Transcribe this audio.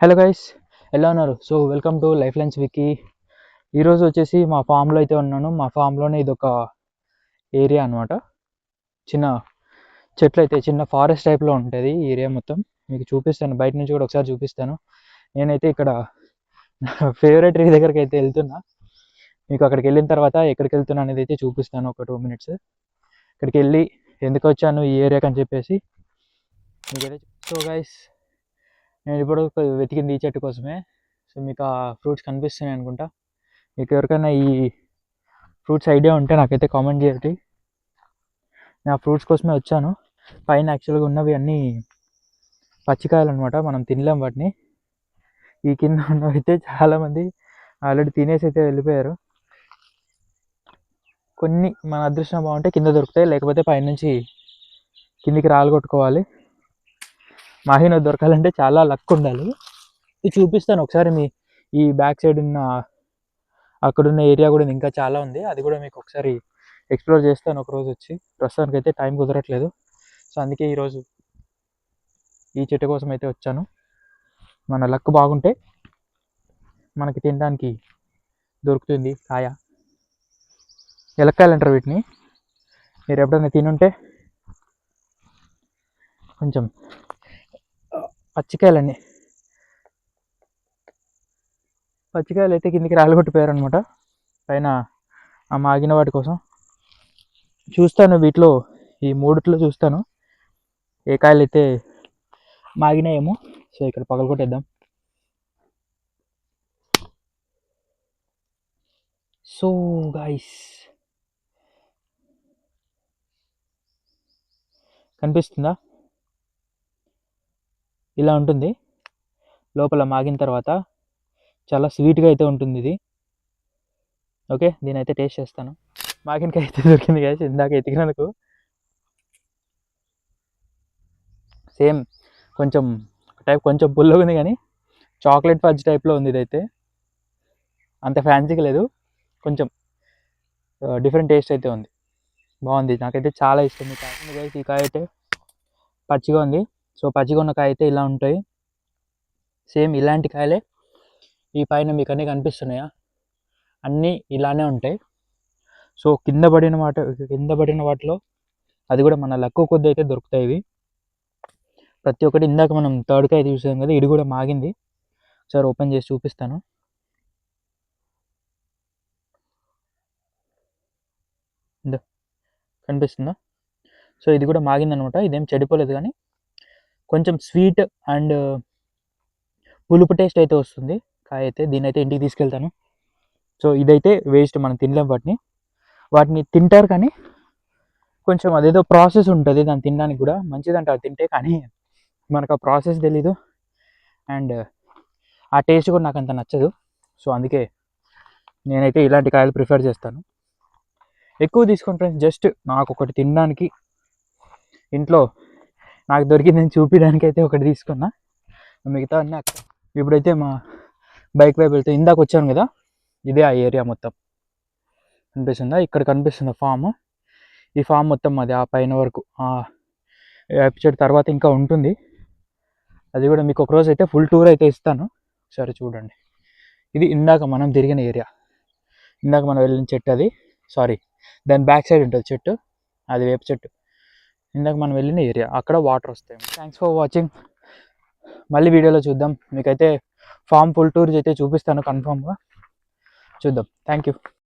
Hello guys, ఎలా ఉన్నారు? So welcome to Life Lines Wiki. ఈరోజు వచ్చేసి మా ఫామ్లో అయితే ఉన్నాను. మా ఫామ్లోనే ఇది ఒక ఏరియా అనమాట. చిన్న చెట్లు అయితే చిన్న ఫారెస్ట్ టైప్లో ఉంటుంది ఈ ఏరియా మొత్తం. మీకు చూపిస్తాను, బయట నుంచి కూడా ఒకసారి చూపిస్తాను. నేనైతే ఇక్కడ ఫేవరెట్ ట్రీ దగ్గరికి అయితే వెళ్తున్నా. మీకు అక్కడికి వెళ్ళిన తర్వాత ఎక్కడికి వెళ్తున్నా అనేది అయితే చూపిస్తాను ఒక 2 minutes. ఇక్కడికి వెళ్ళి ఎందుకు వచ్చాను ఈ ఏరియాకి అని చెప్పేసి మీకైతే. సో గైస్, నేను ఇప్పుడు వెతికింది ఈ చెట్టు కోసమే. సో మీకు ఆ ఫ్రూట్స్ కనిపిస్తున్నాయి అనుకుంటా. మీకు ఎవరికైనా ఈ ఫ్రూట్స్ ఐడియా ఉంటే నాకైతే కామెంట్ చేయండి. నేను ఆ ఫ్రూట్స్ కోసమే వచ్చాను. పైన యాక్చువల్గా ఉన్నవి అన్నీ పచ్చికాయలు అనమాట, మనం తినలేం వాటిని. ఈ కింద ఉన్నవి అయితే చాలామంది ఆల్రెడీ తినేసి అయితే వెళ్ళిపోయారు. కొన్ని మన అదృష్టం బాగుంటే కింద దొరుకుతాయి, లేకపోతే పైనుంచి కిందికి రాలగొట్టుకోవాలి. మాహిన దొరకాలంటే చాలా లక్ ఉండాలి. ఇది చూపిస్తాను ఒకసారి. ఈ బ్యాక్ సైడ్ ఉన్న అక్కడున్న ఏరియా కూడా ఇంకా చాలా ఉంది, అది కూడా మీకు ఒకసారి ఎక్స్ప్లోర్ చేస్తాను ఒకరోజు వచ్చి. ప్రస్తుతానికి అయితే టైం కుదరట్లేదు. సో అందుకే ఈరోజు ఈ చెట్టు కోసం అయితే వచ్చాను. మన లక్ బాగుంటే మనకి తినడానికి దొరుకుతుంది కాయ. ఎలక్కాయలు అంటారు వీటిని. మీరు ఎప్పుడైనా తినుంటే కొంచెం పచ్చికాయలు అయితే కిందికి రాలగొట్టిపోయారు అనమాట. పైన ఆ మాగిన వాటి కోసం చూస్తాను. వీటిలో ఈ మూడిట్లో చూస్తాను ఏ కాయలు అయితే మాగినాయేమో. సో ఇక్కడ పగలగొట్టేద్దాం. సో గైస్, కనిపిస్తుందా? ఇలా ఉంటుంది లోపల. మాగిన తర్వాత చాలా స్వీట్గా అయితే ఉంటుంది ఇది. ఓకే, దీని అయితే టేస్ట్ చేస్తాను. మాగినకాయ అయితే దొరికింది గైస్ ఇందాక ఎతికినందుకు. సేమ్ కొంచెం కొంచెం పుల్లగా ఉంది, కానీ చాక్లెట్ ఫజ్ టైప్లో ఉంది. ఇదైతే అంత ఫ్యాన్సీగా లేదు, కొంచెం డిఫరెంట్ టేస్ట్ అయితే ఉంది. బాగుంది, నాకైతే చాలా ఇష్టం ఈ కాయ. గైస్ ఈ కాయ అయితే పచ్చిగా ఉంది. సో పచ్చిగా ఉన్న కాయ అయితే ఇలా ఉంటాయి. సేమ్ ఇలాంటి కాయలే ఈ పైన మీకు అన్నీ కనిపిస్తున్నాయా, అన్నీ ఇలానే ఉంటాయి. సో కింద పడిన వాటిలో అది కూడా మన లక్కు కొద్ది అయితే దొరుకుతాయి ఇవి. ప్రతి ఒక్కటి. ఇందాక మనం థర్డ్ కాయ చూసాం కదా, ఇది కూడా మాగింది. ఒకసారి ఓపెన్ చేసి చూపిస్తాను. కనిపిస్తుందా? సో ఇది కూడా మాగిందనమాట. ఇదేం చెడిపోలేదు, కానీ కొంచెం స్వీట్ అండ్ పులుపు టేస్ట్ అయితే వస్తుంది కాయ అయితే. దీని అయితే ఇంటికి తీసుకెళ్తాను. సో ఇదైతే వేస్ట్, మనం తినలేం వాటిని తింటారు, కానీ కొంచెం అదేదో ప్రాసెస్ ఉంటుంది దాన్ని తినడానికి కూడా. మంచిదంట అది తింటే, కానీ మనకు ఆ ప్రాసెస్ తెలీదు అండ్ ఆ టేస్ట్ కూడా నాకు అంత నచ్చదు. సో అందుకే నేనైతే ఇలాంటి కాయలు ప్రిఫర్ చేస్తాను. ఎక్కువ తీసుకుంటాను జస్ట్ నాకు ఒకటి తినడానికి, ఇంట్లో నాకు దొరికిందని చూపించడానికి అయితే ఒకటి తీసుకున్నా. మిగతా అన్నీ ఇప్పుడైతే మా బైక్ వైపు వెళ్తే, ఇందాక వచ్చాను కదా, ఇదే ఆ ఏరియా మొత్తం కనిపిస్తుందా? ఇక్కడ కనిపిస్తుంది ఫామ్. ఈ ఫామ్ మొత్తం అది ఆ పైన వరకు. ఎపిసోడ్ తర్వాత ఇంకా ఉంటుంది, అది కూడా మీకు ఒకరోజు అయితే ఫుల్ టూర్ అయితే ఇస్తాను. సరే చూడండి, ఇది ఇందాక మనం తిరిగిన ఏరియా. ఇందాక మనం వెళ్ళిన చెట్టు అది, సారీ దాని బ్యాక్ సైడ్ ఉంటుంది చెట్టు, అది వేప చెట్టు. ఇందాక మనం వెళ్ళిన ఏరియా, అక్కడ వాటర్ వస్తాయి. Thanks for watching. మళ్ళీ వీడియోలో చూద్దాం. మీకైతే ఫామ్ ఫుల్ టూర్ అయితే చూపిస్తాను కన్ఫామ్గా. చూద్దాం. Thank you.